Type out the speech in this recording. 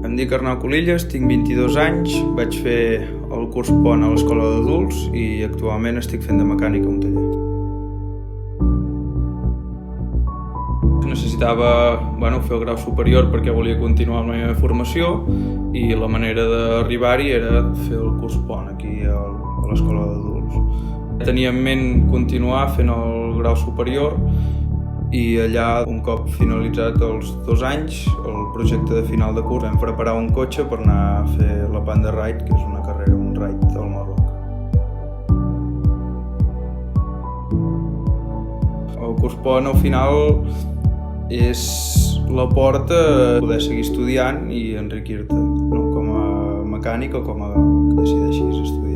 Em dic Arnau Colillas, tinc 22 anys, vaig fer el curs PON a l'Escola d'Adults i actualment estic fent de mecànic a un taller. Necessitava fer el grau superior perquè volia continuar amb la meva formació i la manera d'arribar-hi era fer el curs PON aquí a l'Escola d'Adults. Tenia en ment continuar fent el grau superior i allà, un cop finalitzat els 2 anys, el projecte de final de curs, vam preparar un cotxe per anar a fer la Panda Ride, que és una carrera, un ride del Marroc. El curs PON al final és la porta a poder seguir estudiant i enriquir-te, com a mecànic o com a que decideixis estudiar.